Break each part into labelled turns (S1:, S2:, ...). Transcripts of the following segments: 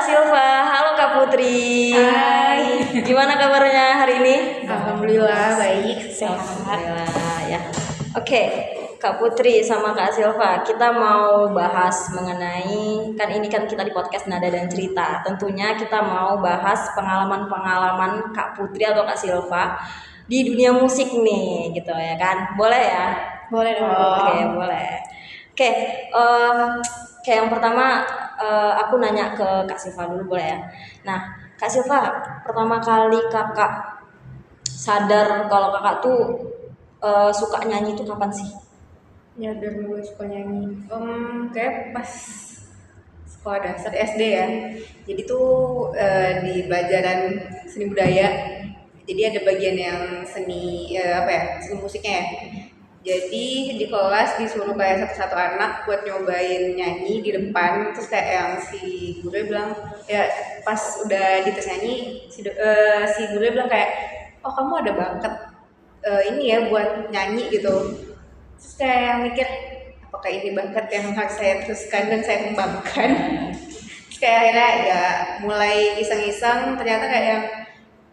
S1: Silva, halo Kak Putri.
S2: Hai.
S1: Gimana kabarnya hari ini?
S2: Alhamdulillah baik, sehat.
S1: Alhamdulillah ya. Oke, Kak Putri sama Kak Silva, kita mau bahas mengenai ini kan kita di podcast Nada dan Cerita. Tentunya kita mau bahas pengalaman-pengalaman Kak Putri atau Kak Silva di dunia musik nih, gitu ya kan? Boleh ya?
S2: Boleh dong.
S1: Oke, boleh. Oke, kayak yang pertama aku nanya ke Kak Silva dulu boleh ya? Nah, Kak Silva, pertama kali kakak sadar kalau kakak tuh suka nyanyi itu kapan sih?
S2: Nyadar mulai suka nyanyi. Kayak pas sekolah dasar SD ya. Jadi tuh di pelajaran seni budaya. Jadi ada bagian yang seni seni musiknya ya. Jadi di kelas disuruh kayak satu-satu anak buat nyobain nyanyi di depan. Terus kayak yang si guru bilang ya pas udah dites nyanyi si guru bilang kayak oh kamu ada bakat ini ya buat nyanyi gitu. Terus kayak yang mikir apakah ini bakat yang harus saya teruskan dan saya kembangkan. Terus kayak akhirnya ya mulai iseng-iseng ternyata kayak yang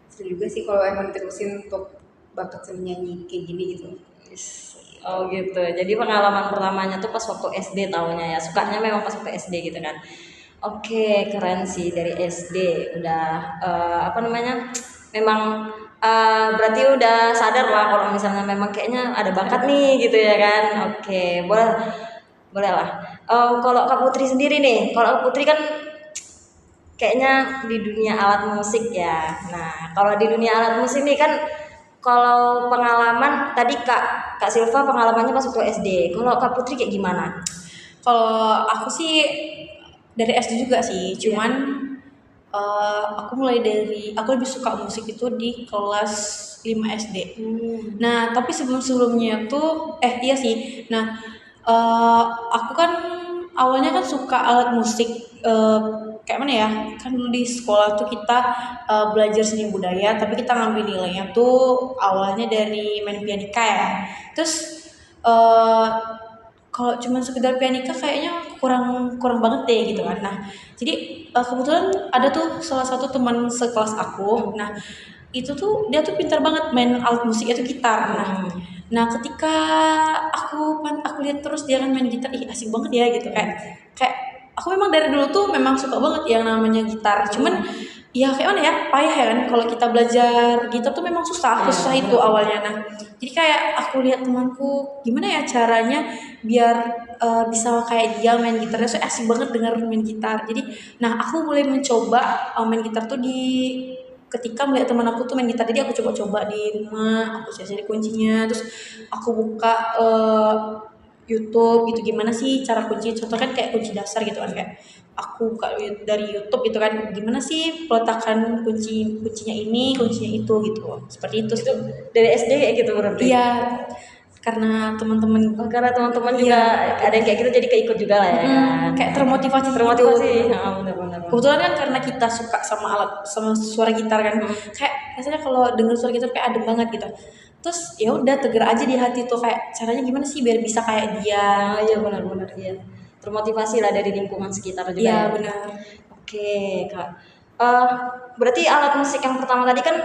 S2: seru juga sih kalau emang diterusin untuk bakat seni nyanyi kayak gini gitu.
S1: Oh gitu. Jadi pengalaman pertamanya tuh pas waktu SD taunya ya. Sukanya memang pas waktu SD gitu kan. Oke, keren sih dari SD udah memang berarti udah sadar lah kalau misalnya memang kayaknya ada bakat nih gitu ya kan. Oke, boleh boleh lah. Kalau Kak Putri sendiri nih, kalau Kak Putri kan kayaknya di dunia alat musik ya. Nah, kalau di dunia alat musik nih kan kalau pengalaman tadi Kak Silva pengalamannya pas waktu SD. Kalau Kak Putri kayak gimana?
S2: Kalau aku sih dari SD juga sih, cuman aku lebih suka musik itu di kelas 5 SD. Nah, tapi sebelumnya tuh iya sih. Nah, aku kan awalnya kan suka alat musik kayak mana ya? Kan dulu di sekolah tuh kita belajar seni budaya, tapi kita ngambil nilainya tuh awalnya dari main pianika ya. Terus kalau cuma sekedar pianika kayaknya kurang banget deh gitu kan. Nah, jadi kebetulan ada tuh salah satu teman sekelas aku. Nah, itu tuh dia tuh pintar banget main alat musik itu gitar. Nah ketika aku lihat terus dia kan main gitar, ih asik banget ya gitu kayak aku memang dari dulu tuh memang suka banget yang namanya gitar. Cuman ya kayak mana ya payah ya kan kalau kita belajar gitar tuh memang susah itu awalnya. Nah jadi kayak aku lihat temanku gimana ya caranya biar bisa kayak dia main gitarnya so asik banget dengar main gitar. Jadi nah aku mulai mencoba main gitar tuh ketika melihat teman aku tuh main gitar. Jadi aku coba-coba di rumah, aku cari kuncinya, terus aku buka YouTube gitu gimana sih cara kunci, contoh kan kayak kunci dasar gitu kan, kayak aku buka dari YouTube gitu kan gimana sih peletakan kuncinya ini kuncinya itu gitu, seperti itu
S1: Itu dari SD kayak gitu berarti?
S2: Iya, karena teman-teman
S1: karena teman-teman juga ada yang kayak gitu jadi keikut juga lah ya kan.
S2: Kayak termotivasi
S1: gitu.
S2: Benar-benar. Kebetulan kan karena kita suka sama suara gitar kan, kayak rasanya kalau denger suara gitar kayak adem banget gitu. Terus ya udah tergerak aja di hati tuh kayak caranya gimana sih biar bisa kayak dia.
S1: Iya benar-benar iya. Termotivasi lah dari lingkungan sekitar juga.
S2: Iya benar.
S1: Oke Kak. Berarti alat musik yang pertama tadi kan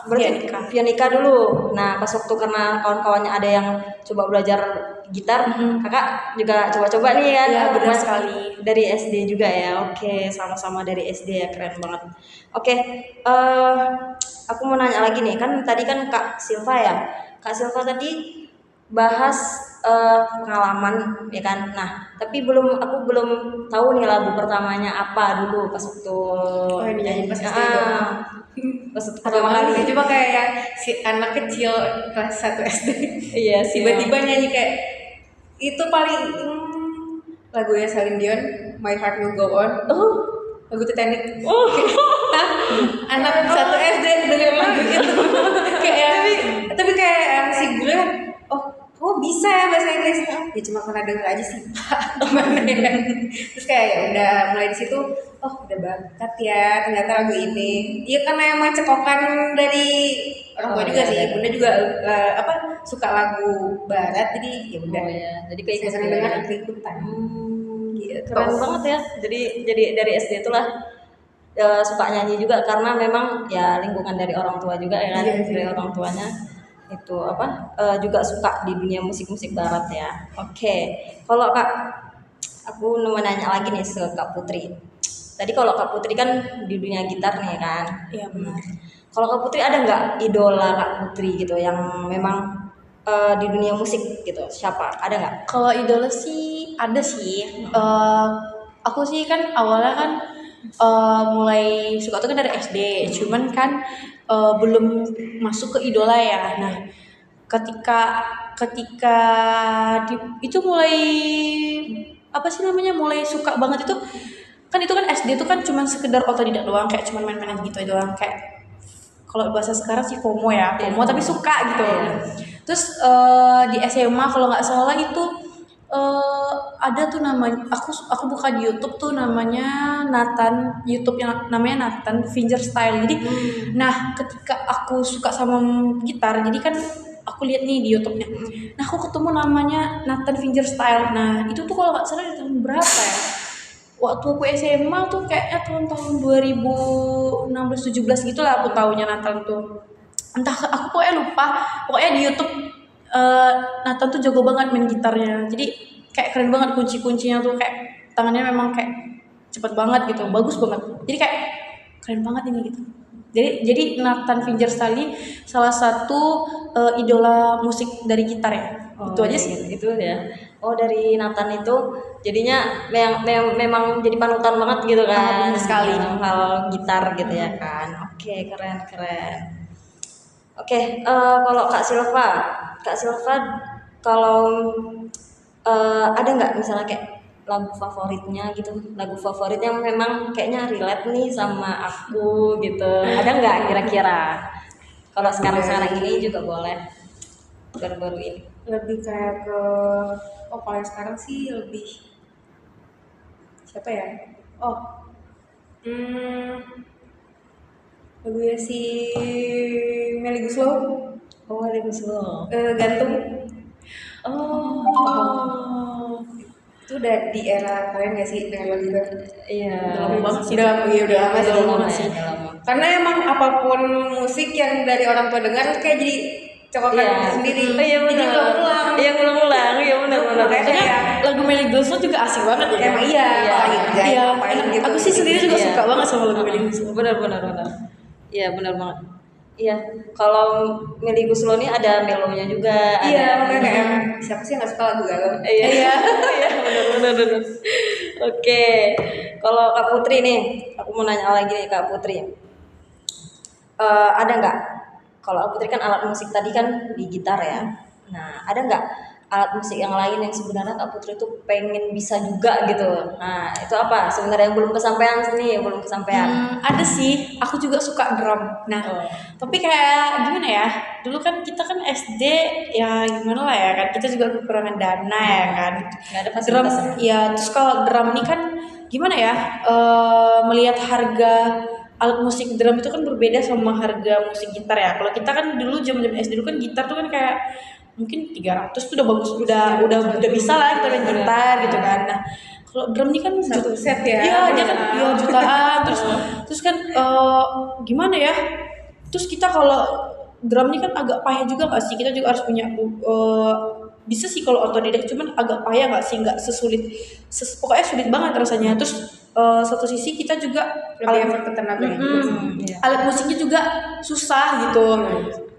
S1: berarti pianika dulu. Nah pas waktu karena kawan-kawannya ada yang coba belajar gitar, kakak juga coba-coba nih kan?
S2: Iya benar sekali.
S1: Dari SD juga ya. Oke, sama-sama dari SD ya, keren banget. Oke, aku mau nanya lagi nih, kan tadi kan Kak Silva ya. Kak Silva tadi bahas pengalaman ya kan. Nah, tapi aku belum tahu nih lagu pertamanya apa dulu pas waktu
S2: nyanyi pas SD
S1: pas pertama kali.
S2: Coba kayak si anak kecil kelas 1 SD.
S1: Iya,
S2: tiba-tiba nyanyi kayak itu paling lagunya Celine Dion, My Heart Will Go On. Lagu Titanic. Anak 1 SD dengerin lagu itu. Tapi kayak si gue oh bisa ya bahasa Inggris. Ya cuma karena denger aja sih Pak. Gimana ya. Terus kayak ya udah mulai di situ udah bakat ya ternyata lagu ini. Iya karena emang cekokan dari orang tua juga sih. Bunda juga suka lagu barat jadi ya udah.
S1: Jadi kayak
S2: sering dengar ikutan.
S1: Keren banget ya. Jadi dari SD itulah suka nyanyi juga karena memang ya lingkungan dari orang tua juga ya kan,
S2: Iya sih.
S1: dari orang tuanya itu apa juga suka di dunia musik-musik barat ya. Oke, kalau Kak, aku mau nanya lagi nih ke Kak Putri. Tadi kalau Kak Putri kan di dunia gitar nih kan.
S2: Iya benar.
S1: Kalau Kak Putri ada nggak idola Kak Putri gitu yang memang di dunia musik gitu? Siapa? Ada nggak?
S3: Kalau idola sih ada sih. Aku sih kan awalnya kan mulai suka tuh kan dari SD. Cuman kan belum masuk ke idola ya. Nah, ketika ketika itu mulai apa sih namanya mulai suka banget itu kan SD itu kan cuman sekedar otodidak doang, kayak cuman main-main gitu doang, kayak kalau bahasa sekarang sih FOMO ya, FOMO tapi suka gitu. Terus di SMA kalau nggak salah itu ada tuh namanya, aku buka di YouTube tuh namanya Nathan, YouTube yang namanya Nathan Fingerstyle. Jadi nah ketika aku suka sama gitar, jadi kan aku lihat nih di YouTube-nya. Nah aku ketemu namanya Nathan Fingerstyle. Nah itu tuh kalau nggak salah di tahun berapa ya? Waktu aku SMA tuh kayaknya tahun-tahun 2016-17 gitu lah aku taunya Nathan tuh. Entah aku pokoknya lupa. Pokoknya di YouTube Nathan tuh jago banget main gitarnya. Jadi kayak keren banget kunci-kuncinya tuh, kayak tangannya memang kayak cepet banget gitu, bagus banget. Jadi kayak keren banget ini gitu. Jadi Nathan Fingerstyle ini salah satu idola musik dari gitar ya. Itu aja sih.
S1: Itu ya. Oh, dari Nathan itu jadinya memang jadi panutan banget gitu kan.
S3: Benar sekali.
S1: Dalam hal gitar gitu ya kan. Oke, keren. Oke, kalau Kak Silva kalau ada nggak misalnya kayak lagu favoritnya gitu, lagu favorit yang memang kayaknya relate nih sama aku gitu, ada nggak kira-kira? Kalau sekarang ini juga boleh, baru-baru ini.
S2: Lebih kayak ke paling sekarang sih lebih siapa ya? Oh, lagunya si Melly Goeslaw,
S1: Oh, lagu slow.
S2: Gantung.
S1: Oh,
S2: Itu udah di era kalian gak sih dengan lagu itu?
S1: iya.
S3: Udah lama banget sih.
S2: Udah lama, iya udah lama sih.
S1: Udah lama ya, udah lama.
S2: Karena emang apapun musik yang dari orang tua dengar kayak jadi cokokan
S1: Iya.
S2: sendiri.
S1: Oh, iya
S2: Jadi
S1: benar.
S2: ulang-ulang.
S1: Iya ngulang-ulang, iya benar.
S2: Makanya kayak
S3: Lagu Melly Goeslaw juga asik banget ya.
S2: emang iya,
S1: Iya.
S2: kalau lagi kerja
S3: Iya,
S2: ngapain gitu.
S3: aku sih sendiri juga
S1: Iya.
S3: suka banget sama lagu Melly Goeslaw.
S1: Benar. Iya benar banget. Iya, kalau Melly Goeslaw ini ada melonya juga.
S2: Iya,
S1: ada.
S2: makanya kayak siapa sih yang gak suka lagu galau?
S1: Iya, iya, benar. Oke, kalau Kak Putri nih, aku mau nanya lagi nih Kak Putri. Ada nggak? Kalau Kak Putri kan alat musik tadi kan di gitar ya. Nah, ada nggak alat musik yang lain yang sebenarnya Kak Putri tuh pengen bisa juga gitu? Nah, itu apa? Sebenarnya yang belum kesampaian nih, belum kesampaian.
S3: Ada sih, aku juga suka drum. Nah,
S1: Oh.
S3: tapi kayak gimana ya? Dulu kan kita kan SD ya gimana lah ya kan, kita juga kekurangan dana ya kan.
S1: Nggak ada
S3: Drum,
S1: fasilitas.
S3: ya terus kalau drum ini kan gimana ya? Melihat harga alat musik drum itu kan berbeda sama harga musik gitar ya. Kalau kita kan dulu zaman SD dulu kan gitar tuh kan kayak mungkin 300 tuh udah bagus, udah bisa lah kita main gitar gitu kan. Nah, kalau drum ini kan
S2: Satu set ya.
S3: Iya, dia kan ya jutaan terus kan gimana ya? Terus kita kalau drum ini kan agak payah juga nggak sih? Kita juga harus punya bisa sih kalau otodidak, cuman agak payah nggak sih? Nggak pokoknya sulit banget rasanya. Terus satu sisi kita juga
S2: Lebih effort ke tenaga
S1: Iya.
S3: alat musiknya juga susah gitu.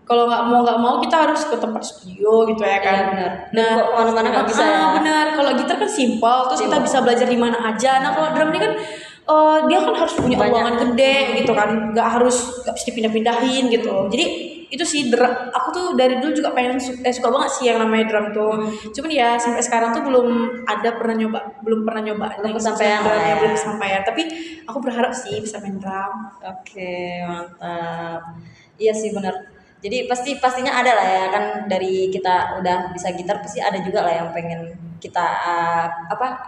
S3: Kalau nggak mau kita harus ke tempat studio gitu ya kan.
S1: Iya, benar.
S3: Nah,
S1: Kok kemana-mana nggak bisa ya?
S3: Benar. Kalau gitar kan simpel, terus kita bisa belajar di mana aja. Nah, kalau drum ini kan dia kan harus punya
S1: Banyak.
S3: ruangan gede gitu kan, nggak bisa dipindah-pindahin gitu. Jadi itu sih aku tuh dari dulu juga suka banget sih yang namanya drum tuh. Cuman ya sampai sekarang tuh belum pernah nyoba
S1: Belum kesampaian lah ya.
S3: belum kesampaian. Tapi aku berharap sih bisa main drum.
S1: Oke, mantap. Iya sih benar. Jadi pastinya ada lah ya kan, dari kita udah bisa gitar pasti ada juga lah yang pengen kita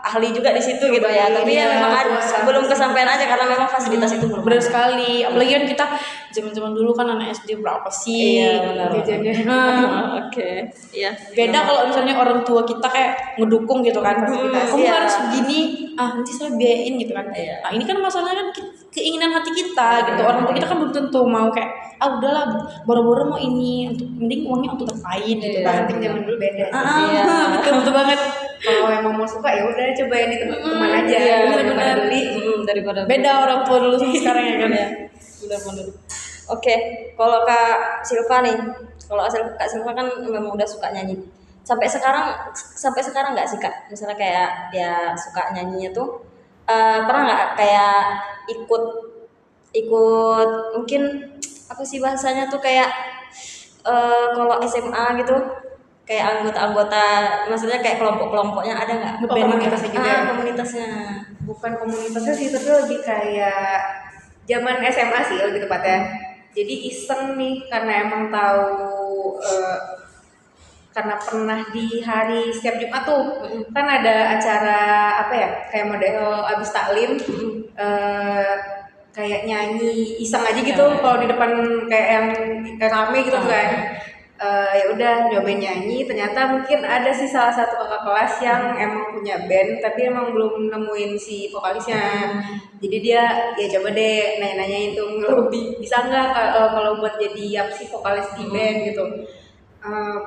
S1: ahli juga di situ gitu ya. Tapi ya
S3: Iya,
S1: memang
S3: puasa.
S1: belum kesampaian aja karena memang fasilitas itu belum
S3: Bener
S1: ada.
S3: sekali, apalagi kan kita zaman dulu kan anak SD berapa sih
S1: Iya, benar.
S3: jajannya.
S1: Oke, iya.
S3: Beda kalau misalnya orang tua kita kayak ngedukung gitu kan, kamu
S1: iya.
S3: harus begini, nanti saya biayain gitu kan.
S1: Iya.
S3: Nah ini kan masalahnya kan keinginan hati kita gitu, orang tua kita kan belum tentu mau kayak udahlah boro-boro mau ini, untuk mending uangnya untuk terkait gitu
S1: Iya.
S3: kan.
S2: Parenting zaman dulu beda sih.
S1: Iya.
S3: Betul banget.
S2: Kalau emang mau suka ya udah cobain di teman aja.
S1: Iya,
S2: Daripada
S1: benar.
S2: beli.
S1: Daripada
S3: Beda orang tua dulu sama sekarang ya kan.
S1: Iya. Benar-benar. Oke, kalau Kak Silva nih, kalau Kak Silva kan memang udah suka nyanyi. Sampai sekarang nggak sih Kak? Misalnya kayak ya suka nyanyinya tuh, pernah nggak kayak ikut mungkin apa sih bahasanya tuh kayak kalau SMA gitu, kayak anggota-anggota, maksudnya kayak kelompok-kelompoknya ada nggak?
S2: Komunitasnya juga ya?
S1: Komunitasnya.
S2: Bukan komunitasnya sih, tapi lebih kayak zaman SMA sih lebih tepatnya. Jadi iseng nih karena emang tahu karena pernah di hari setiap Jumat tuh kan ada acara apa ya kayak model abis taklim kayak nyanyi iseng aja gitu kalau di depan kayak yang kayak rame gitu kan. Ya udah nyobain nyanyi, ternyata mungkin ada sih salah satu kakak kelas yang emang punya band tapi emang belum nemuin si vokalisnya. Jadi dia ya coba deh nanya-nanyain tuh lebih bisa nggak kalau buat jadi apa sih vokalis di band gitu.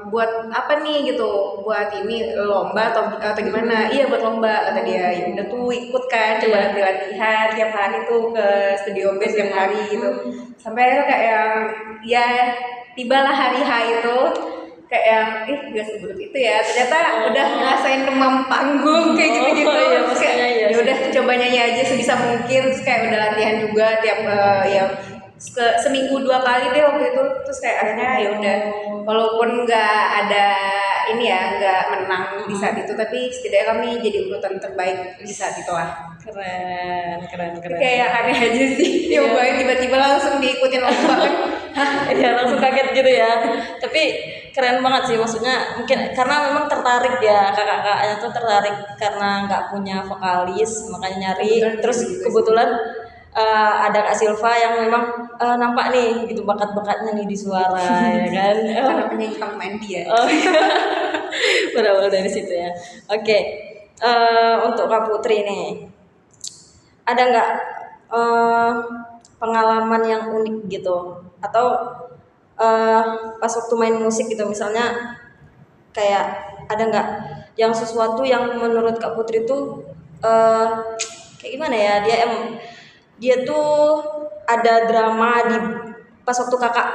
S2: Buat apa nih gitu, buat ini lomba atau gimana? Iya buat lomba kata dia. Ya udah tuh ikut kan, coba latihan tiap hari tuh ke studio band tiap hari gitu. Sampai akhirnya kayak yang ya tibalah hari H itu kayak yang gak seburuk itu ya, ternyata udah ngerasain demam panggung kayak gitu-gitu.
S1: Iya,
S2: Terus kayak
S1: maksudnya iya
S2: ya udah coba nyanyi aja sebisa mungkin, terus kayak udah latihan juga tiap ya seminggu 2 kali deh waktu itu. Terus kayak akhirnya ya udah walaupun nggak ada ini ya nggak menang di saat itu, tapi setidaknya kami jadi urutan terbaik di saat itu lah.
S1: Keren.
S2: Kayak aneh aja sih nyobain tiba-tiba langsung diikutin lomba kan.
S1: Iya, langsung kaget gitu ya. Tapi keren banget sih, maksudnya mungkin karena memang tertarik ya, kakak-kakaknya tuh tertarik karena nggak punya vokalis makanya nyari. Terus kebetulan ada Kak Silva yang memang nampak nih gitu bakat-bakatnya nih di suara ya kan.
S2: Karena penyanyi kamar mandi ya.
S1: Berawal dari situ ya. Oke. Untuk Kak Putri nih, ada nggak pengalaman yang unik gitu, atau pas waktu main musik gitu, misalnya kayak ada nggak yang sesuatu yang menurut Kak Putri tuh kayak gimana ya, dia tuh ada drama di pas waktu kakak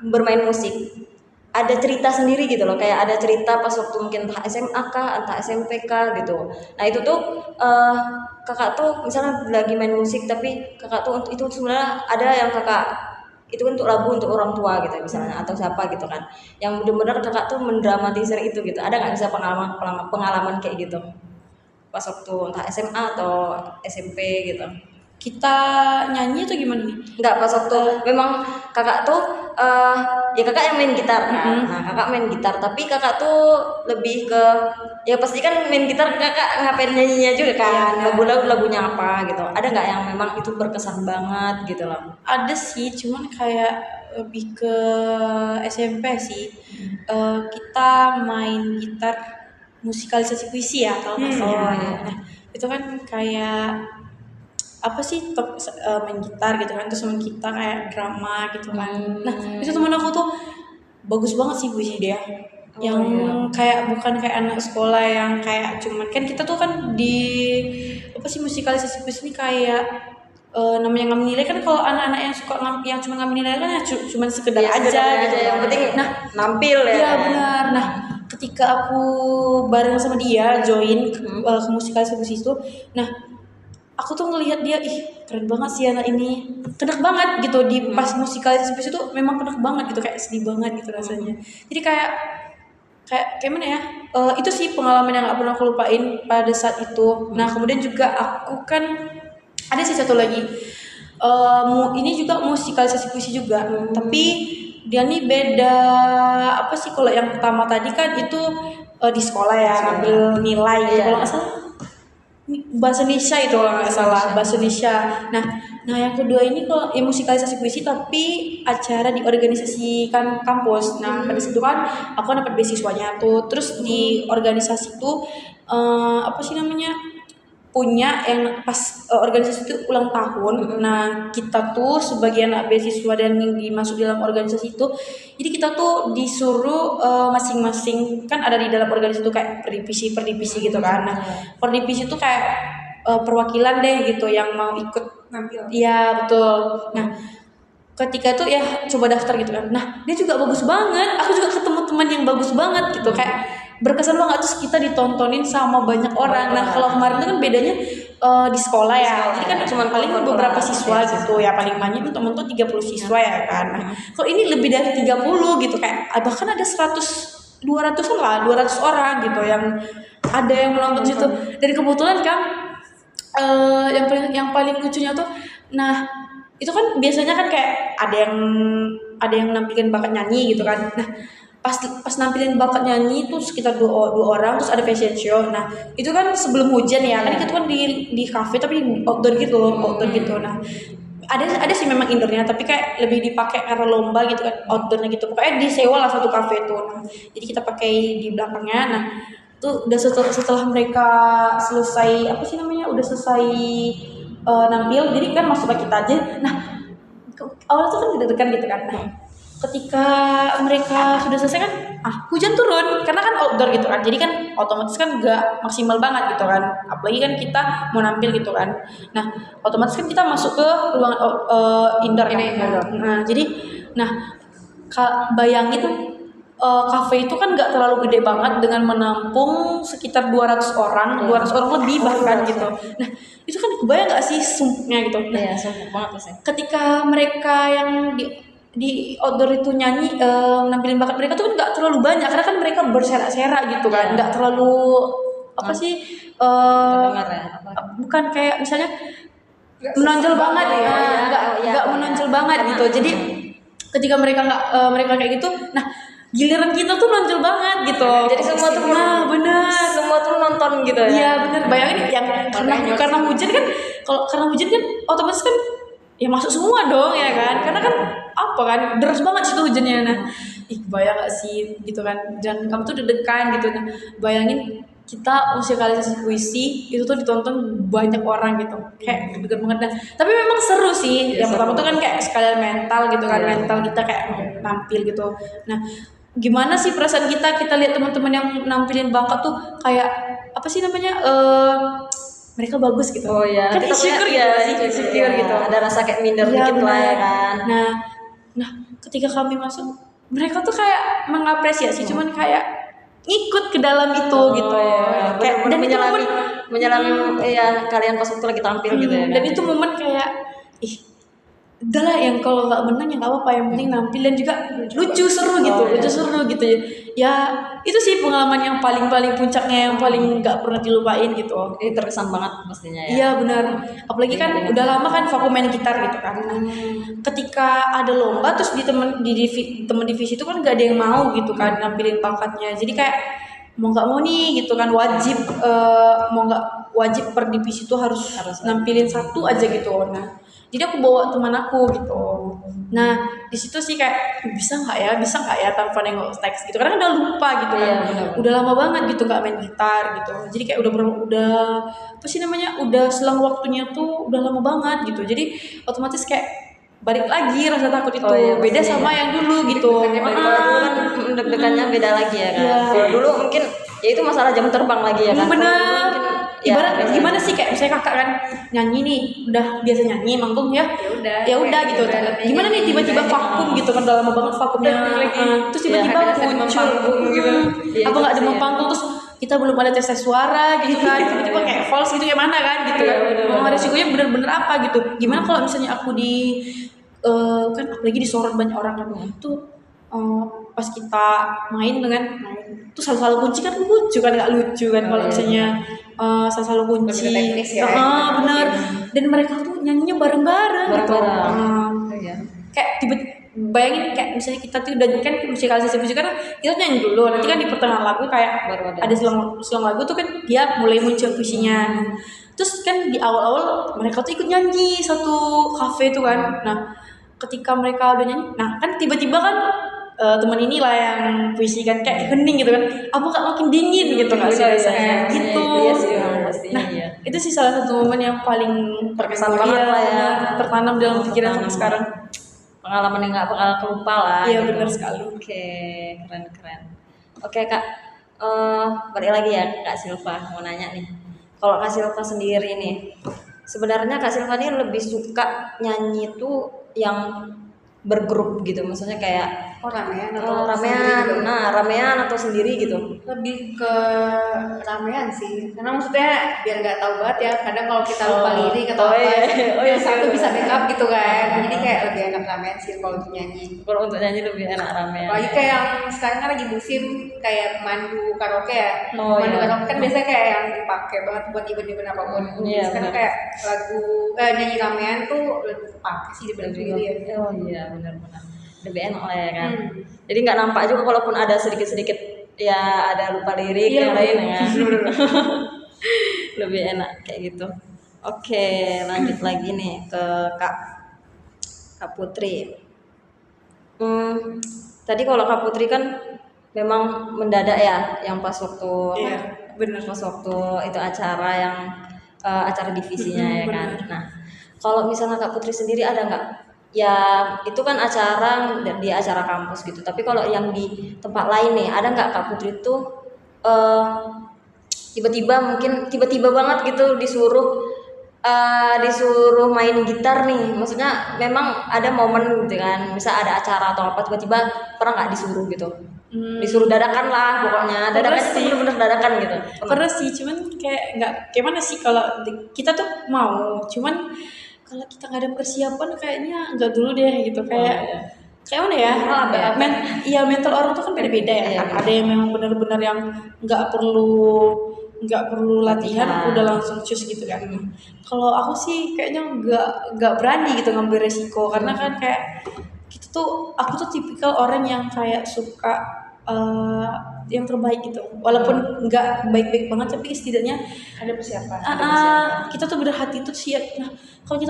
S1: bermain musik, ada cerita sendiri gitu loh, kayak ada cerita pas waktu mungkin entah SMA kah, entah SMP kah gitu. Nah itu tuh kakak tuh misalnya lagi main musik, tapi kakak tuh itu sebenarnya ada yang kakak itu untuk lagu untuk orang tua gitu misalnya, atau siapa gitu kan, yang benar-benar kakak tuh mendramatisir itu gitu. Ada nggak bisa pengalaman kayak gitu pas waktu entah SMA atau SMP gitu?
S3: Kita nyanyi atau gimana nih?
S1: Enggak, pas waktu memang kakak tuh ya kakak yang main gitar kan. Nah kakak main gitar, tapi kakak tuh lebih ke ya pasti kan main gitar, kakak ngapain nyanyinya juga kan, lagunya apa gitu. Ada nggak yang memang itu berkesan banget gitu loh?
S3: Ada sih, cuman kayak lebih ke SMP sih. Kita main gitar musikalisasi puisi ya kalau nggak salah. Nah, itu kan kayak apa sih main gitar gitu kan, terus teman kita kayak drama gitu kan. Nah itu teman aku tuh bagus banget sih puisi dia, yang kayak bukan kayak anak sekolah yang kayak cuman kan kita tuh kan di apa sih musikalisasi puisi ini kayak namanya ngambil nilai kan, kalau anak-anak yang suka yang cuma ngambil nilai kan ya cuma sekedar
S1: Ya,
S3: aja gitu.
S1: yang penting nampil ya.
S3: Iya benar. Nah ketika aku bareng sama dia join ke musikalisasi puisi itu, nah aku tuh ngelihat dia, keren banget sih anak ini, kena banget gitu di pas musikalisasi puisi itu, memang kena banget gitu, kayak sedih banget gitu rasanya. Jadi kayak mana ya, itu sih pengalaman yang gak pernah aku lupain pada saat itu. Nah kemudian juga aku kan ada sih satu lagi, ini juga musikalisasi puisi juga, tapi dia nih beda apa sih, kalau yang pertama tadi kan itu di sekolah ya ngambil nilai gitu
S1: Iya.
S3: kalau nggak salah bahasa Indonesia itu kalau nggak salah bahasa Indonesia. Nah yang kedua ini kalau ya musikalisasi puisi tapi acara di organisasi kan kampus. Nah pada situ kan aku kan dapat beasiswanya tuh. Terus di organisasi tuh apa sih namanya punya yang pas organisasi itu ulang tahun. Nah kita tuh sebagai anak beasiswa dan yang dimasuk dalam organisasi itu, jadi kita tuh disuruh masing-masing kan ada di dalam organisasi itu kayak per divisi gitu kan. Nah per divisi itu kayak perwakilan deh gitu yang mau ikut
S2: Nampil.
S3: iya betul. Nah ketika itu ya coba daftar gitu kan. Nah dia juga bagus banget. Aku juga ketemu teman yang bagus banget gitu kayak berkesan banget terus kita ditontonin sama banyak orang. Nah kalau kemarin itu kan bedanya di sekolah ya. Jadi kan cuma paling beberapa siswa gitu ya paling banyak itu temen tuh 30 siswa ya kan. Nah, kalau ini lebih dari 30 gitu kayak bahkan ada 100 200-an lah 200 orang gitu yang ada yang menonton situ. Dan kebetulan kan yang paling lucunya tuh nah itu kan biasanya kan kayak ada yang nampilin bakat nyanyi gitu kan. Nah pas nampilin bakat nyanyi itu sekitar dua orang terus ada fashion show. Nah itu kan sebelum hujan ya kan itu kan di cafe tapi di outdoor gitu nah ada sih memang indoornya tapi kayak lebih dipakai karena lomba gitu kan outdoornya gitu pokoknya disewa lah satu cafe itu. Nah jadi kita pakai di belakangnya. Nah tuh udah setelah mereka selesai apa sih namanya udah selesai nampil jadi kan masuk ke kita aja. Nah awalnya tuh kan deg-degan gitu kan. Nah ketika mereka sudah selesai kan hujan turun karena kan outdoor gitu kan jadi kan otomatis kan gak maksimal banget gitu kan apalagi kan kita mau nampil gitu kan. Nah otomatis kan kita masuk ke ruangan indoor kan. Nah jadi bayangin kafe itu kan gak terlalu gede banget dengan menampung sekitar 200 orang lebih bahkan gitu. Nah itu kan kebayang gak sih sumpahnya gitu.
S1: Iya sumpah banget sih.
S3: Ketika mereka yang di outdoor itu nyanyi nampilin bakat mereka tuh kan nggak terlalu banyak karena kan mereka berserak-serak gitu kan nggak terlalu apa sih
S1: Terdengar ya
S3: bukan kayak misalnya menonjol banget nggak menonjol banget gitu. Jadi ketika mereka mereka kayak gitu nah giliran kita tuh nonjol banget gitu
S1: jadi semua tuh
S3: bener
S1: semua tuh nonton gitu ya.
S3: iya bener bayangin yang karena hujan kan kalau karena hujan kan otomatis kan ya masuk semua dong ya kan karena kan apa kan deras banget situ hujannya. Nah bayang gak sih gitu kan dan kamu tuh deg-degan gitu. Nah bayangin kita musikalisasi puisi itu tuh ditonton banyak orang gitu kayak deg-degan banget. Nah tapi memang seru sih yang pertama tuh kan kayak sekalian mental gitu kan mental kita kayak nampil gitu. Nah gimana sih perasaan kita lihat teman-teman yang nampilin bakat tuh kayak apa sih namanya mereka bagus gitu.
S1: Oh iya.
S3: Kan insecure gitu gitu.
S1: Ada rasa kayak minder dikit lah ya kan.
S3: Nah, ketika kami masuk, mereka tuh kayak mengapresiasi, cuman kayak ngikut ke dalam itu gitu.
S1: Kayak dan menyelami ya kalian pas waktu lagi tampil gitu ya.
S3: Dan itu momen kayak udahlah yang kalau nggak menang ya nggak apa-apa yang penting nampil dan juga lucu seru gitu ya itu sih pengalaman yang paling puncaknya yang paling nggak pernah dilupain gitu.
S1: Ini terkesan banget pastinya ya.
S3: Iya benar apalagi kan udah lama kan vakum main gitar gitu kan. Ketika ada lomba terus temen divisi itu kan nggak ada yang mau gitu kan nampilin bakatnya jadi kayak mau nggak mau nih gitu kan wajib per divisi itu harus nampilin satu aja gitu. Nah jadi aku bawa teman aku gitu. Nah di situ sih kayak bisa nggak ya tanpa nengok teks gitu karena kan udah lupa gitu kan. Udah lama banget gitu nggak main gitar gitu jadi kayak udah apa sih namanya udah selang waktunya tuh udah lama banget gitu jadi otomatis kayak balik lagi rasa takut itu beda sama yang dulu gitu.
S1: Kalau dulu kan deg-degannya beda lagi ya kan. Kalau dulu mungkin ya itu masalah jam terbang lagi ya kan.
S3: Bener ibarat gimana sih kayak misalnya kakak kan nyanyi nih udah biasa nyanyi manggung ya udah gitu gimana nih tiba-tiba vakum gitu kan udah lama banget vakumnya terus tiba-tiba muncul gitu apa nggak demam panggung terus kita belum ada tes suara gitu kan tiba-tiba kayak false gitu kayak mana kan gitu kan resikonya bener-bener apa gitu gimana kalau misalnya aku di kan apalagi disorot banyak orang kan itu pas kita main tuh salah kunci kan lucu kan nggak lucu kan kalau misalnya salah kunci bener dan mereka tuh nyanyinya bareng-bareng gitu kayak bayangin kayak misalnya kita tuh udah kan musikalisasi musik kan kita nyanyi dulu, nanti kan di pertengahan lagu kayak
S1: Baru ada.
S3: ada selang lagu tuh kan dia mulai muncul puisinya. Terus kan di awal-awal mereka tuh ikut nyanyi satu kafe tuh kan. Nah ketika mereka udah nyanyi, nah kan tiba-tiba kan teman inilah yang puisi kan kayak hening gitu kan, apa kak makin dingin gitu nggak sih rasanya gitu.
S1: Iya sih memang pastinya,
S3: Nah
S1: iya.
S3: itu sih salah satu momen yang paling
S1: Berkesan banget lah ya.
S3: tertanam dalam pikiran sampai sekarang.
S1: Pengalaman yang nggak bakal kelupa lah.
S3: Iya,
S1: gitu.
S3: benar sekali.
S1: Oke, keren. Oke kak, balik lagi ya kak Silva, mau nanya nih. Kalau kak Silva sendiri nih, sebenarnya kak Silva ini lebih suka nyanyi tuh yang bergrup gitu, maksudnya kayak
S2: Ramean atau sendiri
S1: ramean,
S2: gitu?
S1: nah ramean atau sendiri gitu.
S2: Lebih ke ramean sih, karena maksudnya biar nggak tahu banget ya, kadang kalau kita lupa lirik atau
S1: Oh,
S2: apa,
S1: iya. Oh, iya,
S2: yang satu
S1: iya.
S2: bisa backup gitu kan, jadi kayak lebih enak ramean sih kalau untuk nyanyi.
S1: Kalau untuk nyanyi lebih enak ramean.
S2: Apalagi kayak yang sekarang kan lagi musim kayak mandu karaoke ya.
S1: Oh,
S2: Mandu
S1: iya.
S2: karaoke kan biasanya kayak yang dipakai banget buat event-event apapun.
S1: Iya,
S2: Sekarang
S1: benar.
S2: kayak lagu nyanyi ramean tuh lebih kepake sih dibanding sendiri ya.
S1: Oh iya benar-benar lebih enak lah ya kan.
S2: Hmm.
S1: Jadi nggak nampak juga kalaupun ada sedikit-sedikit ya ada lupa lirik
S2: Iya,
S1: yang lain ya.
S2: bener.
S1: Lebih enak kayak gitu. Oke, lanjut lagi nih ke Kak Putri. Tadi kalau Kak Putri kan memang mendadak ya, yang pas waktu
S3: Iya, benar.
S1: pas waktu itu acara yang acara divisinya ya kan.
S3: benar.
S1: Nah, kalau misalnya Kak Putri sendiri ada nggak? Ya itu kan acara di acara kampus gitu. Tapi kalau yang di tempat lain nih, ada nggak Kak Putri tuh tiba-tiba banget gitu disuruh main gitar nih, maksudnya memang ada momen gitu kan, misal ada acara atau apa tiba-tiba pernah nggak disuruh gitu, disuruh dadakan lah pokoknya, dadakan itu
S3: sih.
S1: bener-bener dadakan gitu.
S3: Pernah sih, cuman kayak nggak kayak mana sih kalau kita tuh mau, cuman kalau kita nggak ada persiapan kayaknya nggak dulu deh gitu, kayak kayak mana ya? Iya, mental orang tuh kan beda-beda ya.
S1: Iya,
S3: kan? Ada yang memang benar-benar yang nggak perlu latihan, udah langsung cus gitu kan. Kalau aku sih kayaknya nggak berani gitu ngambil resiko, karena kan kayak aku tuh tipikal orang yang kayak suka yang terbaik gitu, walaupun nggak baik-baik banget, tapi setidaknya
S2: Ada persiapan.
S3: kita tuh berhati tuh siap. Nah kalau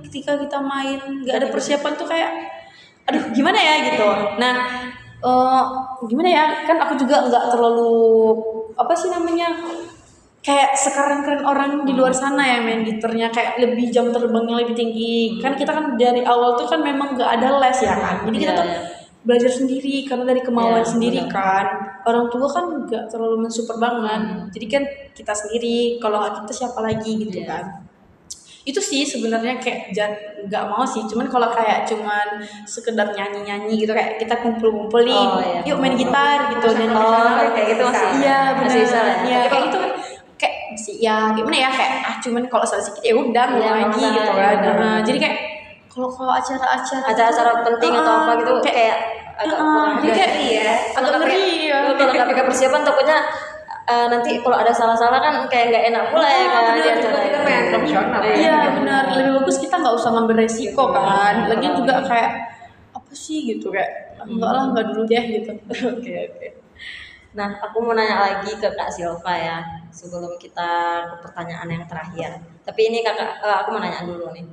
S3: ketika kita main nggak ada persiapan tuh kayak aduh gimana ya gitu. Nah gimana ya, kan aku juga nggak terlalu apa sih namanya, kayak sekarang keren orang di luar sana ya main gitarnya, kayak lebih jam terbangnya lebih tinggi. Kan kita kan dari awal tuh kan memang nggak ada les ya kan, jadi kita
S1: Iya,
S3: tuh
S1: iya.
S3: belajar sendiri karena dari kemauan
S1: Iya,
S3: sendiri
S1: benar.
S3: kan. Orang tua kan nggak terlalu mensupport banget, jadi kan kita sendiri, kalau nggak kita siapa lagi gitu
S1: Iya.
S3: kan. Itu sih sebenarnya kayak nggak mau sih, cuman kalau kayak cuman sekedar nyanyi gitu, kayak kita kumpul-kumpul nih,
S1: Oh, iya.
S3: yuk main gitar gitu, nyanyi
S1: Kayak gitu masih
S3: iya benar.
S1: masih bisa lah ya.
S3: Iya,
S1: Tapi
S3: kayak
S1: kalau-
S3: gitu kan kayak sih ya gimana ya, kayak cuman kalau salah sedikit ya udah
S1: Iya,
S3: lagi
S1: makanya,
S3: gitu
S1: iya,
S3: kan.
S1: benar.
S3: Nah, jadi kayak kalau acara-acara
S1: penting atau apa gitu kayak agak kurang
S3: jadi kayak
S2: ya.
S3: agak ngeri ya.
S1: Kalau nggak pakai persiapan takutnya nanti kalau ada salah-salah kan kayak nggak enak pula ya kan di acara
S2: Kita
S1: itu.
S2: main profesional.
S3: Iya benar, lebih bagus kita nggak usah ngambil resiko kan. Lagian juga kayak apa sih gitu, kayak enggak lah, enggak dulu deh gitu.
S1: Oke. Nah, aku mau nanya lagi ke Kak Silva ya, sebelum kita ke pertanyaan yang terakhir. Tapi ini aku mau nanya dulu nih.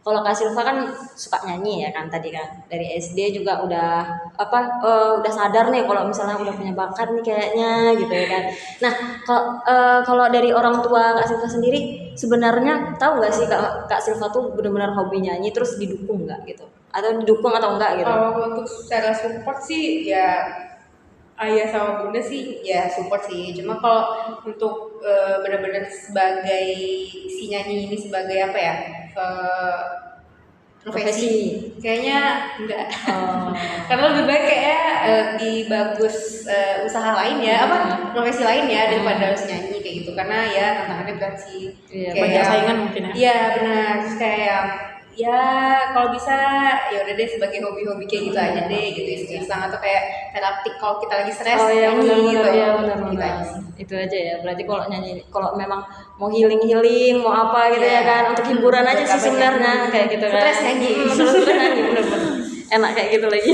S1: Kalau Kak Silva kan suka nyanyi ya kan tadi kan, dari SD juga udah udah sadar nih kalau misalnya udah punya bakat nih kayaknya gitu ya kan. Nah, kalau dari orang tua Kak Silva sendiri sebenarnya tahu nggak sih Kak Silva tuh benar-benar hobi nyanyi, terus didukung nggak gitu? Atau didukung atau enggak gitu?
S2: Kalau untuk secara support sih ya ayah sama bunda sih ya support sih. Cuma kalau untuk benar-benar sebagai si nyanyi ini sebagai apa ya, profesi kayaknya enggak. Karena lebih baik kayak di bagus usaha lain ya, profesi lain ya daripada harus nyanyi kayak gitu, karena ya tantangannya berat sih.
S1: Iya,
S2: Kayak
S3: banyak saingan mungkin ya.
S2: Iya benar. Terus kayak ya kalau bisa ya udah deh sebagai hobi-hobi kayak gitu aja deh gitu iseng atau kayak teraptik kalau kita lagi stres
S1: Oh iya
S2: nyanyi
S1: benar-benar
S2: gitu.
S1: ya benar
S2: Gitu
S1: benar.
S2: aja sih.
S1: Itu aja ya. Berarti kalau nyanyi kalau memang mau healing mau apa gitu ya kan untuk hiburan aja
S2: Buat
S1: sih
S2: apa
S1: sebenarnya
S2: nyanyi?
S1: kayak gitu kan.
S2: Stres nyanyi.
S1: Stres nyanyi benar-benar. Enak kayak gitu lagi.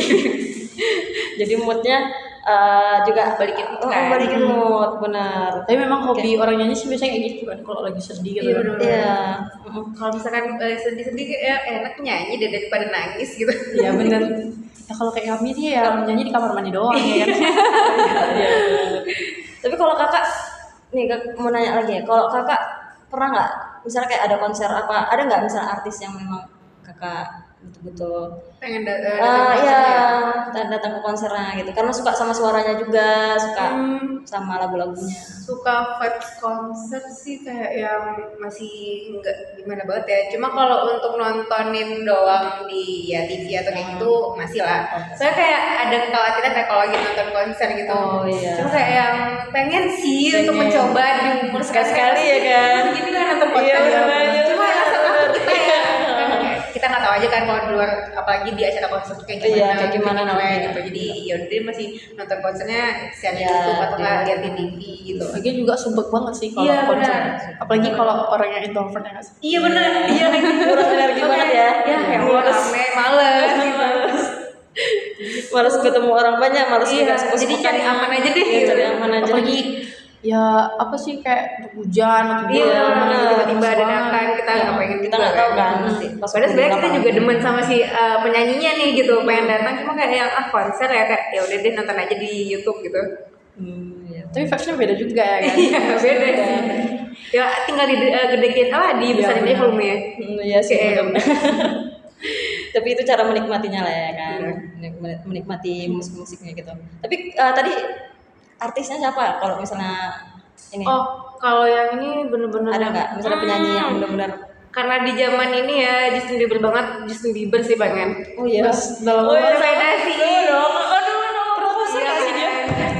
S1: Jadi moodnya juga
S2: Balikin mood
S1: oh,
S2: kan.
S1: balikin mood benar.
S3: Tapi memang hobi orang nyanyi sih biasanya kayak gitu kan kalau lagi sedih gitu
S2: Iya,
S3: kan.
S2: bener-bener.
S1: Iya.
S2: Kalau misalkan sedih-sedih ya enak nyanyi deh daripada nangis gitu.
S3: Iya bener. Ya kalau kayak kami sih ya nyanyi di kamar mandi doang ya kan.
S1: Iya. Tapi kalau kakak nih mau nanya lagi ya. Kalau kakak pernah nggak misalnya kayak ada konser apa ada nggak misalnya artis yang memang kakak betul-betul
S2: Pengen datang konser
S1: iya
S2: ya.
S1: datang ke konsernya gitu karena suka sama suaranya juga suka
S2: Hmm,
S1: sama lagu-lagunya.
S2: suka vibes konser sih kayak yang masih nggak gimana banget ya. Cuma kalau untuk nontonin doang di ya TV atau kayak gitu masih lah. Soalnya kayak ada kekhawatiran kayak kalau lagi nonton konser gitu.
S1: Oh, iya.
S2: Cuma kayak yang pengen sih untuk
S1: Pengen.
S2: mencoba di umur
S1: Sekali-sekali ya kan?
S2: Gini kan nonton konser.
S1: Iya,
S2: gitu.
S1: bener, iya,
S2: Cuma
S1: bener,
S2: rasa takut
S1: bener.
S2: kita ya. Kan kayak kita nggak tahu aja kan kalau di luar apalagi di acara konser tuh kayak gimana.
S1: Iya, kayak gimana
S2: namanya
S1: nanti.
S2: gitu. Jadi ya udah deh masih nonton konsernya secara
S1: Iya,
S2: YouTube atau nggak
S1: iya.
S2: lihat di TV gitu.
S3: Lagian juga sumpek banget sih kalau
S2: Iya,
S3: konser.
S2: benar.
S3: Apalagi kalau orang yang introvert ya nggak sih?
S2: Iya bener, iya lagi
S1: Kurang energi banget ya.
S2: Ya, yang
S1: Iya.
S2: rame, males gitu.
S1: Males ketemu orang banyak, males
S2: Iya,
S1: juga
S2: jadi
S1: sepupu-sepukan.
S2: cari aman aja deh.
S1: Iya, cari aman aja.
S3: Apalagi ya apa sih kayak hujan atau
S2: Iya,
S3: gimana,
S2: bener. Tiba-tiba ada
S3: panas
S2: dadakan
S3: banget.
S2: kita nggak pengen
S1: kita
S2: juga
S1: nggak tahu kan.
S2: Padahal sebenarnya kita juga demen sama si penyanyinya nih gitu, pengen datang cuma kayak yang konser ya kayak ya udah deh nonton aja di YouTube gitu.
S1: Iya.
S3: Tapi vibes-nya beda juga ya kan.
S2: Iya, beda sih. Ya tinggal gedekin dibesarin aja volumenya.
S1: Iya sih.
S2: Kayak-
S1: bener-bener. Tapi itu cara menikmatinya lah ya kan.
S2: Bener.
S1: Menikmati musik-musiknya gitu. Tapi tadi artisnya siapa kalau misalnya ini
S2: Oh, kalau yang ini bener-bener
S1: ada nggak misalnya penyanyi yang benar-benar
S2: karena di zaman ini ya Justin Bieber banget, Justin Bieber sih pengen.
S1: oh iya
S3: Dalam
S1: oh iya
S2: Beda sih.
S3: pernah konser nggak sih dia?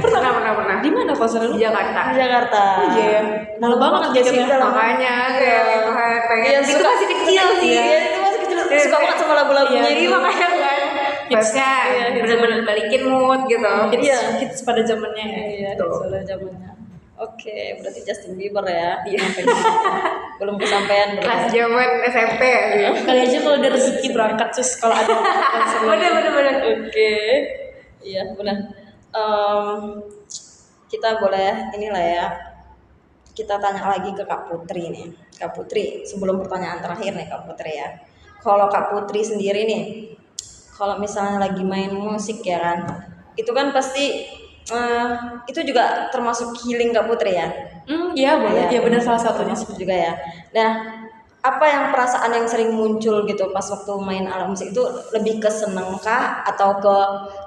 S2: Pernah.
S3: Di mana konser lu?
S2: Di Jakarta.
S1: di Jakarta
S3: Oh iya ya. Malu banget jaketnya.
S2: Makanya kayak gitu kan pengen.
S1: Iya,
S2: Itu
S1: suka-
S2: masih kecil sih.
S1: iya itu masih kecil suka banget sama lagu-lagunya
S2: Jadi
S1: itu.
S2: makanya kan vibes-nya bener-bener balikin mood gitu.
S1: Iya.
S3: Hits pada zamannya ya.
S1: Iya,
S2: Tuh.
S1: soalnya zamannya. Oke, berarti Justin Bieber ya. Iya. Belum kesampaian
S2: Kelas
S1: berarti.
S2: zaman SMP.
S3: Kali aja kalau ada rezeki berangkat terus kalau ada konser lagi.
S2: Bener.
S1: Oke. Iya, benar. Kita boleh inilah ya. Kita tanya lagi ke Kak Putri nih. Kak Putri, sebelum pertanyaan terakhir nih Kak Putri ya. Kalau Kak Putri sendiri nih, kalau misalnya lagi main musik ya kan, itu kan pasti itu juga termasuk healing Kak Putri ya.
S3: Iya boleh.
S1: Iya.
S3: Ya benar salah satunya.
S1: Termasuk juga ya. Nah, apa yang perasaan yang sering muncul gitu pas waktu main alat musik itu lebih ke seneng kah atau ke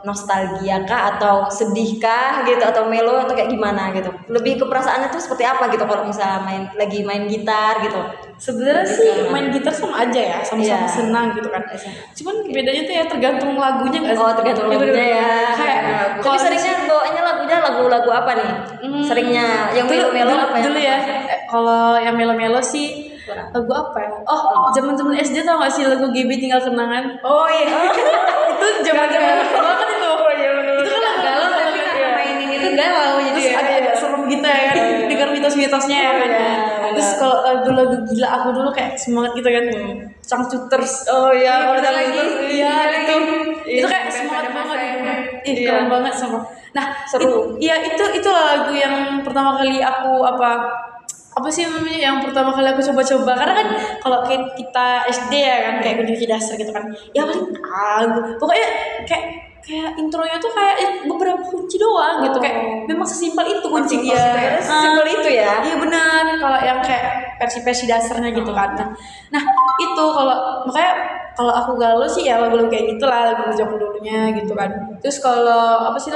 S1: nostalgia kah atau sedih kah gitu atau melo atau kayak gimana gitu? Lebih ke perasaannya tuh seperti apa gitu kalau misalnya lagi main gitar gitu?
S3: Sebenarnya sih main gitar sama aja ya, sama-sama
S1: Iya.
S3: senang gitu kan. Cuman bedanya tuh ya tergantung lagunya nggak sih?
S1: Oh tergantung
S3: Iya,
S1: lagunya
S3: bener-bener.
S1: ya.
S3: Kayak
S1: Tapi
S3: kalau
S1: seringnya bawaannya lagunya lagu-lagu apa nih? Seringnya yang melo-melo apa ya?
S3: dulu ya. Kalau yang melo-melo sih
S1: Kurang.
S3: lagu apa ya? Oh, zaman-zaman SD tau gak sih lagu GB Tinggal Kenangan?
S2: Oh iya.
S3: Itu zaman-zaman banget itu. Itu kan lagu
S2: Galau tapi karena mainin itu galau jadi
S3: terus
S2: ya.
S3: agak serem gitu ya kan, dengar mitos-mitosnya ya kan.
S1: Iya,
S3: Terus
S1: benar.
S3: kalau lagu-lagu gila aku dulu kayak semangat gitu kan, Cangcuters.
S1: Oh iya, kalau
S2: bener
S1: lagi
S2: lagi.
S3: Iya itu, itu kayak
S2: Band
S3: semangat
S2: pada
S3: banget.
S2: masanya.
S3: Ih
S1: Iya.
S3: keren banget sama. Nah
S1: Seru.
S3: Iya itu lagu yang pertama kali aku apa sih namanya yang pertama kali aku coba-coba karena kan kalau kita SD ya kan kayak kunci dasar gitu kan ya paling pokoknya kayak intronya tuh kayak beberapa kunci doang gitu kayak memang sesimpel itu kunci dia.
S1: Simpel itu ya.
S3: Iya benar kalau yang kayak versi-versi dasarnya gitu kan. Nah itu makanya kalau aku galau sih ya lagu-lagu kayak gitulah lagu zaman dulunya gitu kan. Terus kalau apa sih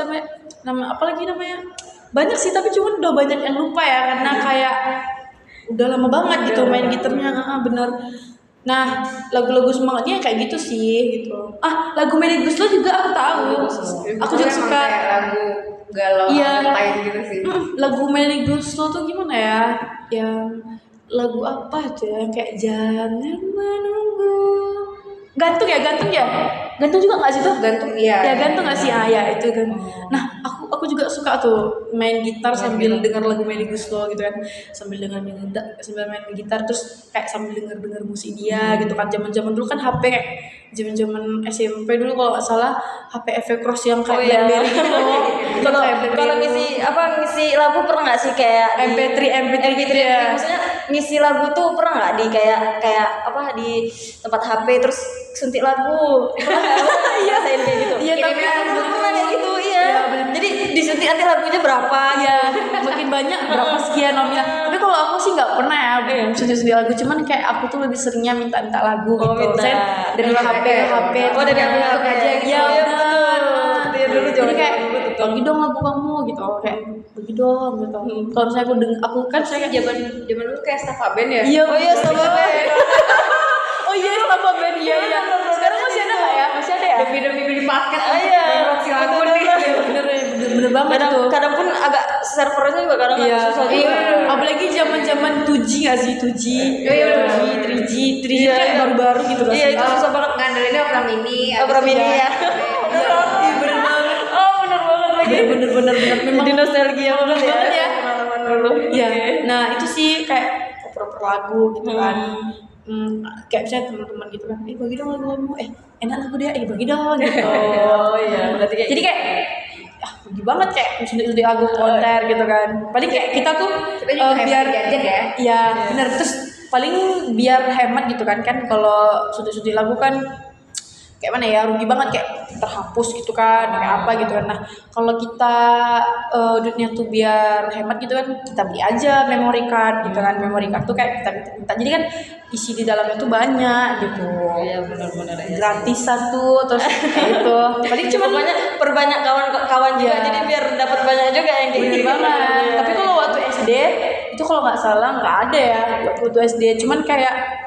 S3: nama apa lagi namanya banyak sih tapi cuman udah banyak yang lupa ya karena kayak udah lama banget gitu main gitarnya bener. Nah lagu-lagu semangatnya kayak gitu sih gitu. Lagu Melly Goeslaw juga aku tahu. Aku juga
S2: Emang
S3: suka.
S2: kayak lagu galau
S3: Iya.
S2: lain gitu sih.
S3: Lagu Melly Goeslaw tuh gimana ya? Yang lagu apa aja yang kayak jangan menunggu gantung juga nggak sih tuh?
S2: Gantung, iya.
S3: Ya gantung nggak sih? Ya itu kan. Nah aku juga suka tuh main gitar sambil dengar lagu Melly Goeslaw gitu kan, sambil main gitar terus kayak sambil denger musik dia gitu kan. Zaman dulu kan HP kayak zaman SMP dulu kalau nggak salah HP Evercross yang kayak BlackBerry gitu loh.
S1: Kalau ngisi lagu pernah nggak sih kayak
S3: MP3
S1: ya. Maksudnya ngisi lagu tuh pernah nggak di kayak di tempat HP terus suntik lagu. Iya, saya kayak gitu.
S3: Iya, tapi
S1: pernah kayak gitu, iya. Jadi disuntik nanti lagunya berapa
S3: ya, makin banyak berapa sekian nominal. Tapi kalau aku sih nggak pernah ya suntik lagu, cuman kayak aku tuh lebih seringnya minta lagu gitu. Saya dari HP ke HP.
S1: Oh, dari HP ke HP aja gitu.
S3: Iya, betul.
S1: Dulu
S3: Jadi kayak bagi dong lagu kamu gitu, kayak bagi dong gitu. Kalau misalnya aku kan saya
S2: zaman dulu kayak Staffa Band ya.
S3: Iya,
S1: Staffa Band.
S3: Oh iya, Staffa Band, iya. Sekarang masih ada nggak ya? Masih ada ya?
S2: Demi beli paket.
S1: Iya.
S2: Lagu nih.
S3: Bener banget tuh.
S1: Kadang pun agak servernya juga kadang susah juga.
S3: Iya. Apalagi zaman 2G nggak sih? 2G.
S2: Iya,
S3: 3G kan baru-baru gitu kan.
S1: Iya, itu susah banget
S2: ngandelinnya Opera Mini.
S1: Opera Mini ya.
S3: Bener banget.
S1: Oh, bener banget lagi.
S3: Bener. Memang
S1: jadi nostalgia banget ya.
S3: Pengalaman dulu. Iya. Nah, itu sih kayak oper lagu gitu kan. Kayak misalnya teman-teman gitu kan, bagi dong lagu kamu, enak lagu dia, bagi dong gitu.
S1: Oh iya, berarti kayak
S3: jadi kayak rugi banget kayak misalnya di lagu konter gitu kan. Paling kayak kita tuh biar
S2: jajan ya.
S3: Iya, benar. Terus paling biar hemat gitu kan kalau studi lagu kan kayak mana ya, rugi banget kayak terhapus gitu kan, kayak apa gitu kan. Nah kalau kita duitnya tuh biar hemat gitu kan, kita beli aja memory card gitu kan. Memory card tuh kayak kita minta, jadi kan isi di dalamnya tuh banyak gitu.
S1: Iya, benar-benar ya.
S3: Gratis satu terus kayak gitu. Paling cuma
S1: perbanyak kawan-kawan juga, jadi biar dapat banyak juga yang kayak
S3: bener
S1: gitu.
S3: banget. Tapi kalau waktu SD itu kalau nggak salah nggak ada ya waktu SD, cuman kayak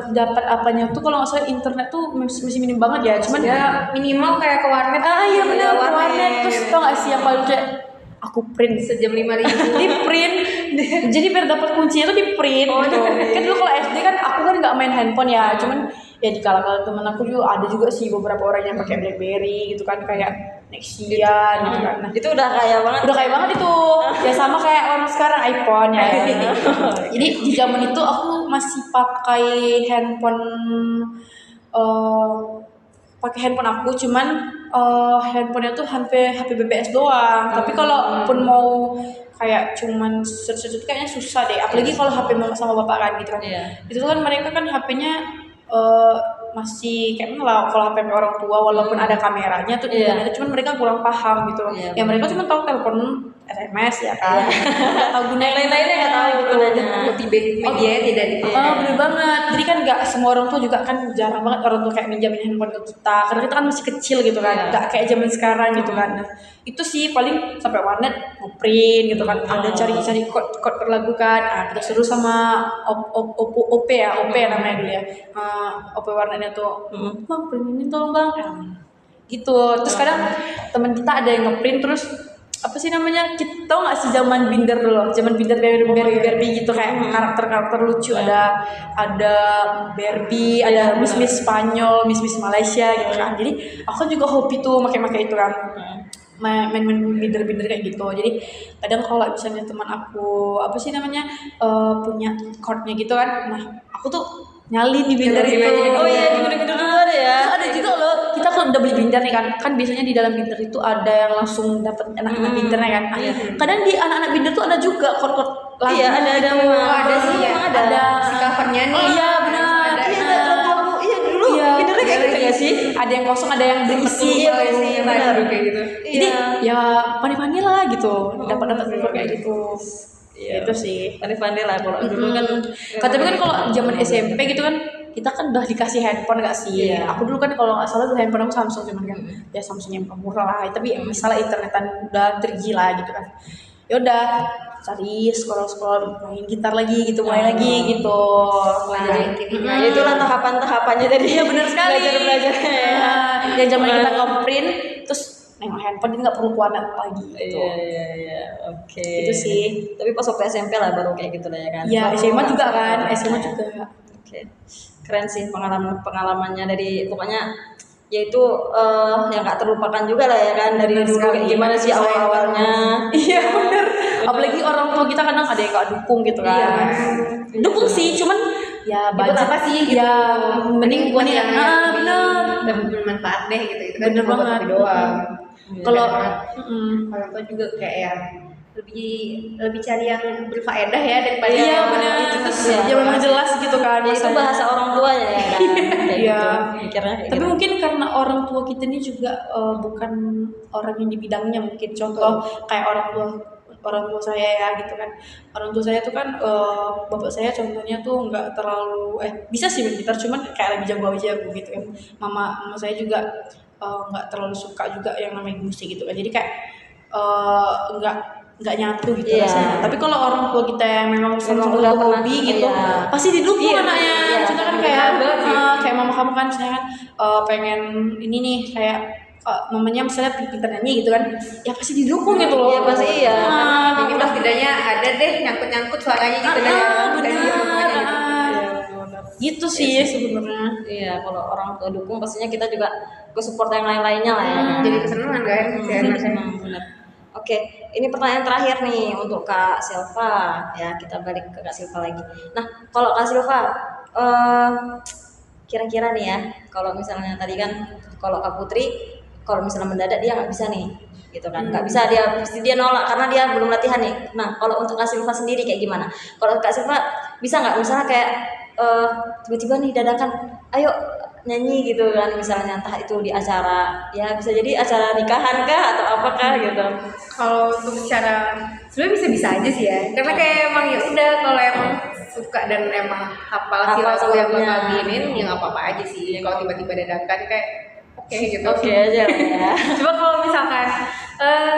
S3: dapat apanya tuh kalau nggak salah internet tuh masih minim banget ya, cuman
S2: ya minimal kayak ke warnet.
S3: Iya benar, warnet. Terus tau nggak sih yang paling kayak aku print
S2: sejam 5.000
S3: di print jadi biar dapat kuncinya tuh di print gitu. Kan dulu kalau SD kan aku kan nggak main handphone ya, cuman ya di kalangan temen aku juga ada juga sih beberapa orang yang pakai BlackBerry gitu kan, kayak Nexia gitu kan. Nah,
S1: itu udah kaya banget
S3: itu ya, sama kayak orang sekarang iPhone ya. Jadi di zaman itu aku masih pakai handphone aku, cuman handphonenya tuh HP BBS doang. Tapi kalau pun mau kayak cuman search kayaknya susah deh, apalagi kalau HP sama bapak kan gitu kan. Itu kan mereka kan HP-nya masih kayak mana lah kalau HP orang tua, walaupun ada kameranya tuh cuman mereka kurang paham gitu. Ya mereka cuma tahu telepon SMS ya kan. Enggak tahu gunanya,
S1: lain-lainnya enggak tahu gunanya.
S2: Media tidak di.
S3: Bener banget. Jadi kan enggak semua orang tuh juga kan, jarang banget orang tuh kayak minjamin handphone ke kita karena kita kan masih kecil gitu kan. Enggak kayak zaman sekarang gitu kan. Nah, itu sih paling sampai warnet ngeprint gitu kan. Ada cari kod lagu kan. Nah, kita suruh sama OP namanya dulu ya. OP warnetnya tuh, "Bang, print ini tolong Bang." Gitu. Terus kadang teman kita ada yang ngeprint terus apa sih namanya, kita tau nggak sih zaman binder dulu, zaman binder Barbie gitu, kayak karakter lucu, ada Barbie, ada Miss Spanyol, Miss Malaysia gitu kan. Jadi aku juga hobi tuh pakai itu kan, main binder kayak gitu. Jadi kadang kalau misalnya teman aku apa sih namanya punya cardnya gitu kan, nah aku tuh nyalin di binder itu.
S1: Oh iya, di binder dulu ada ya.
S3: Ada juga loh. Kita kalau udah beli binder nih kan biasanya di dalam binder itu ada yang langsung dapat anak-anak bindernya kan. Kadang di anak-anak binder tuh ada juga kod-kod lagu.
S1: Iya, ada sih ya.
S3: Ada
S2: si covernya nih.
S3: Oh iya benar.
S1: Iya dulu. Bindernya kayak gitu ya sih.
S3: Ada yang kosong, ada yang berisi.
S2: Iya, benar kayak gitu.
S3: Jadi ya pandai-pandai lah gitu. Dapat binder kayak gitu.
S1: Iya.
S3: Itu sih.
S1: Pandai-pandai lah kalau dulu kan.
S3: Tapi kan kalau zaman SMP gitu kan kita kan udah dikasih handphone gak sih? Aku dulu kan kalau nggak salah dulu handphone aku Samsung, cuman kan ya Samsung yang murah lah. Tapi misalnya internetan udah 3G lah gitu kan. Ya udah cari scroll main gitar lagi gitu, mulai lagi gitu.
S1: Nah, itulah tahapannya tadi.
S3: Iya benar sekali.
S1: Belajar.
S3: Yang zaman kita ngeprint terus nengok handphone, jadi nggak perlu warnet lagi gitu.
S1: Iya. Oke.
S3: Itu sih.
S1: Tapi pas waktu SMP lah baru kayak gitu lah ya kan.
S3: Iya, SMA juga kan, SMA juga.
S1: Oke. keren sih pengalamannya dari pokoknya yaitu yang nggak terlupakan juga lah ya kan dari
S3: Bener
S1: dulu kayak
S3: sekali.
S1: gimana sih awal-awalnya.
S3: Iya bener. Apalagi orang tua kita kadang ada yang gak dukung gitu kan.
S2: Iya.
S3: Dukung sih, cuman ya
S2: Ikut apa sih gitu.
S3: Ya mending
S2: buat
S3: ini
S2: yang
S3: bener.
S2: bermanfaat deh gitu. Itu kan
S3: Bener
S2: cuma buat
S3: banget.
S2: tapi doang.
S3: Kalau
S2: Orang tua juga kayak ya lebih cari yang berfaedah ya daripada
S3: iya
S2: yang
S3: benar
S1: itu
S3: itu
S1: sih ya.
S3: ya memang jelas gitu kan.
S1: Ya, itu
S3: masanya.
S1: bahasa orang tuanya ya kan. Kayak
S3: Iya.
S1: gitu. Mikirnya kayak
S3: Tapi
S1: gitu.
S3: mungkin karena orang tua kita ini juga bukan orang yang di bidangnya, mungkin contoh kayak orang tua saya ya gitu kan. Orang tua saya tuh kan bapak saya contohnya tuh nggak terlalu bisa sih main gitar, cuman kayak lebih jago aja gitu kan. Mama saya juga nggak terlalu suka juga yang namanya musik gitu kan. Jadi kayak nggak nyatu gitu
S1: Iya.
S3: rasanya. Tapi kalau orang tua kita yang memang sama-sama
S1: udah
S3: untuk
S1: pernah,
S3: hobi gitu,
S1: iya.
S3: pasti didukung
S2: Iya,
S3: anaknya.
S1: iya,
S3: Contoh kan
S1: benar
S3: kayak
S2: banget sih.
S3: kayak mama kamu kan misalnya kan pengen ini nih kayak mamanya misalnya pintar nyanyi gitu kan, ya pasti didukung gitu loh.
S1: Iya, pasti iya.
S2: minimal setidaknya ada deh nyangkut suaranya gitu deh.
S3: Gitu sih sebenarnya.
S1: Iya, kalau orang tua dukung pastinya kita juga ke support yang lain-lainnya lah ya kan.
S2: Jadi kesenangan kan si anaknya.
S1: Senang, benar. Oke, ini pertanyaan terakhir nih untuk Kak Silva. Ya, kita balik ke Kak Silva lagi. Nah, kalau Kak Silva, kira-kira nih ya, kalau misalnya tadi kan, kalau Kak Putri, kalau misalnya mendadak dia nggak bisa nih, gitu kan? Nggak bisa, pasti dia nolak karena dia belum latihan nih. Nah, kalau untuk Kak Silva sendiri kayak gimana? Kalau Kak Silva bisa nggak misalnya kayak tiba-tiba nih dadakan, ayo nyanyi gitu kan, misalnya entah itu di acara, ya bisa jadi acara nikahan kah atau apakah gitu.
S2: Kalau untuk bicara sebenarnya bisa-bisa aja sih ya. Karena kayak emang ya udah kalau emang suka dan emang hafal si
S1: Hafal
S2: lagu yang
S1: sebelumnya.
S2: bakal diinin ya nggak apa-apa aja sih. Kalau tiba-tiba dadakan kayak oke gitu.
S1: Oke aja lah ya.
S2: Coba kalau misalkan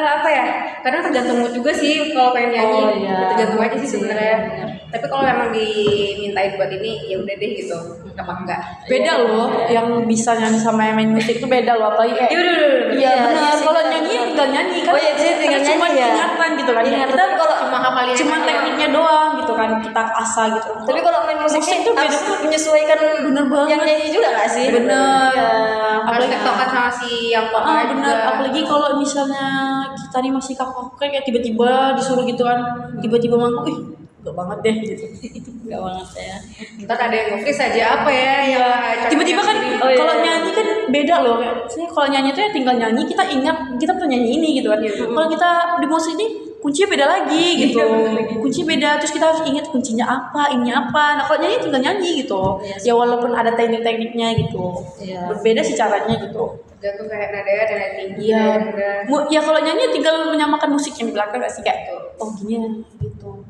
S2: apa ya? Kadang tergantung mood juga sih kalau pengen nyanyi.
S1: Oh, iya.
S2: Tergantung aja sih
S1: Iya,
S2: sebenarnya.
S1: benar.
S2: Tapi kalau emang dimintain buat ini ya udah deh gitu. Apa enggak?
S3: Beda loh, yang bisa nyanyi sama yang main musik itu beda loh, apalagi kayak
S2: Iya
S3: iya benar.
S1: iya sih,
S3: Kalau
S1: benar,
S3: nyanyi
S1: benar.
S3: tinggal nyanyi kan.
S1: Oh iya sih, tinggal
S3: cuma
S1: nyanyi ya.
S3: ingatan gitu kan.
S1: Ingatan.
S3: Kita
S1: Kalau
S2: cuma hafalin
S3: cuma
S2: aja.
S3: tekniknya doang gitu kan, kita asah gitu.
S1: Tapi kalau main musik
S3: Musik
S1: sih
S3: tuh beda
S1: harus
S3: banget.
S1: menyesuaikan
S3: Bener banget.
S1: yang nyanyi juga nggak sih?
S3: Bener.
S1: Iya.
S2: Harus
S3: Apalagi-
S2: tektokan sama si yang vokal
S3: benar,
S2: juga.
S3: apalagi kalau misalnya kita nih masih kaku kayak tiba-tiba disuruh gitu kan, tiba-tiba manggung, gak banget deh gitu.
S1: Nggak banget ya.
S2: Ntar ada yang nge-freeze aja apa ya yang
S3: Tiba-tiba kan
S1: Oh, iya.
S3: kalau nyanyi kan beda loh. Maksudnya kalau nyanyi tuh ya tinggal nyanyi, kita ingat kita pernah nyanyi ini gitu kan. Kalau kita di musik ini kuncinya beda lagi gitu. Kunci beda, terus kita harus ingat kuncinya apa, ininya apa. Nah kalau nyanyi tinggal nyanyi gitu.
S1: Iya sih.
S3: Ya walaupun ada teknik-tekniknya gitu.
S1: Iya.
S3: Berbeda sih caranya gitu.
S2: tergantung kayak nada tinggi
S3: Iya.
S2: nada.
S3: Ya kalau nyanyi tinggal menyamakan musik yang di belakang gak sih kayak oh gini ya gitu.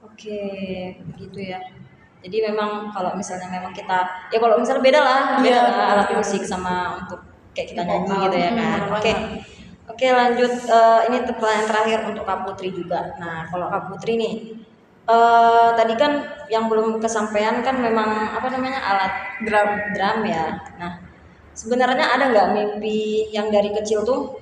S1: Oke, begitu ya. Jadi memang kalau misalnya memang kita, ya kalau misalnya beda lah
S3: Iya.
S1: alat musik sama untuk kayak kita nyanyi
S3: Vokal.
S1: gitu ya kan.
S3: Bener
S1: Oke,
S3: banget.
S1: oke lanjut. Ini pertanyaan terakhir untuk Kak Putri juga. Nah kalau Kak Putri nih, tadi kan yang belum kesampaian kan memang apa namanya alat drum ya. Nah sebenarnya ada nggak mimpi yang dari kecil tuh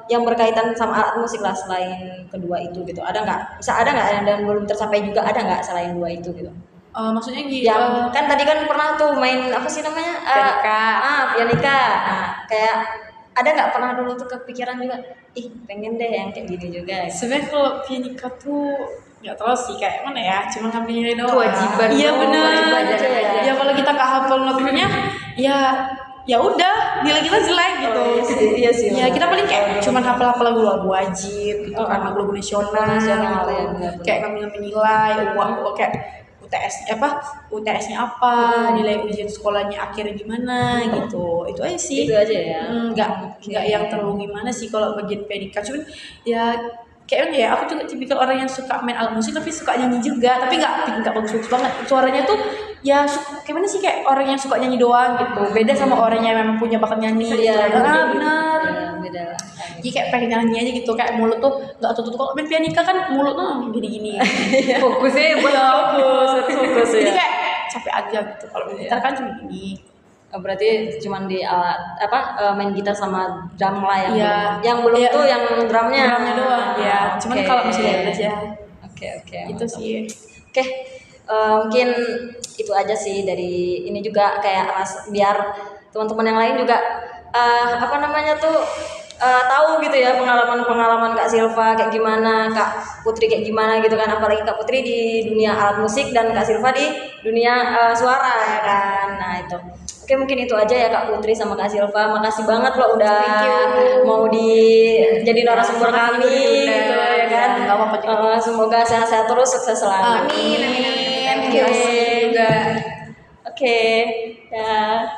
S1: yang berkaitan sama alat musik lah selain kedua itu gitu, ada nggak? Bisa ada nggak yang dan belum tercapai juga, ada nggak selain dua itu gitu?
S3: Maksudnya gitu.
S1: Yang kan tadi kan pernah tuh main apa sih namanya?
S3: Pianika.
S1: Pianika. Nah, kayak ada nggak pernah dulu tuh kepikiran juga, ih pengen deh yang kayak gini juga.
S3: Sebenarnya kalau pianika tuh nggak tahu sih kayak mana ya, cuma ngambil nilai doang.
S2: Kewajiban
S3: Iya
S2: doang,
S3: benar.
S2: kewajiban aja ya.
S3: Ya kalau kita nggak hafal notnya, ya udah nilai kita jelek gitu.
S1: Iya sih.
S3: Ya kita paling kayak cuma hafal-hafal lagu-lagu wajib gitu kan, lagu-lagu nasional,
S1: Nasional,
S3: gitu.
S1: ya, benar-benar.
S3: Kayak ngambil nilai, kayak UTS-nya apa, nilai ujian sekolahnya akhirnya gimana gitu. Itu aja sih.
S1: Itu aja ya.
S3: Nggak yang terlalu gimana sih kalau bagian pianika, cuman ya kayaknya ya aku juga tipikal orang yang suka main alat musik tapi suka nyanyi juga, tapi nggak bagus-bagus banget suaranya tuh ya kayak mana sih, kayak orang yang suka nyanyi doang gitu, beda sama orang yang memang punya bakat nyanyi.
S1: Iya,
S3: benar.
S1: Iya, beda lah.
S3: Jadi kayak pengen nyanyi aja gitu, kayak mulut tuh nggak tutup. Kalau main pianika kan mulut tuh gini-gini.
S2: Fokusnya buat
S1: Fokus
S3: Jadi
S1: ya.
S3: kayak capek aja gitu. Kalau main gitar kan cuma gini.
S1: Berarti cuman di alat main gitar sama drum lah yang
S3: Iya.
S1: belum, yang belum
S3: Iya.
S1: tuh yang drumnya.
S3: Drumnya doang ya. Cuman
S1: Oke.
S3: kalau masih ada aja.
S1: Oke,
S3: Itu sih.
S1: Oke, mungkin itu aja sih dari ini juga kayak biar teman-teman yang lain juga apa namanya tuh tahu gitu ya pengalaman Kak Silva kayak gimana, Kak Putri kayak gimana gitu kan, apalagi Kak Putri di dunia alat musik dan Kak Silva di dunia suara ya kan. Nah itu oke, mungkin itu aja ya Kak Putri sama Kak Silva, makasih banget loh udah mau jadi narasumber kami gitu ya kan.
S3: Nggak apa-apa juga.
S1: Semoga sehat-sehat terus, sukses selalu.
S2: Amin, amin, amin.
S1: Oke.
S2: Terima kasih juga.
S1: Oke, ya.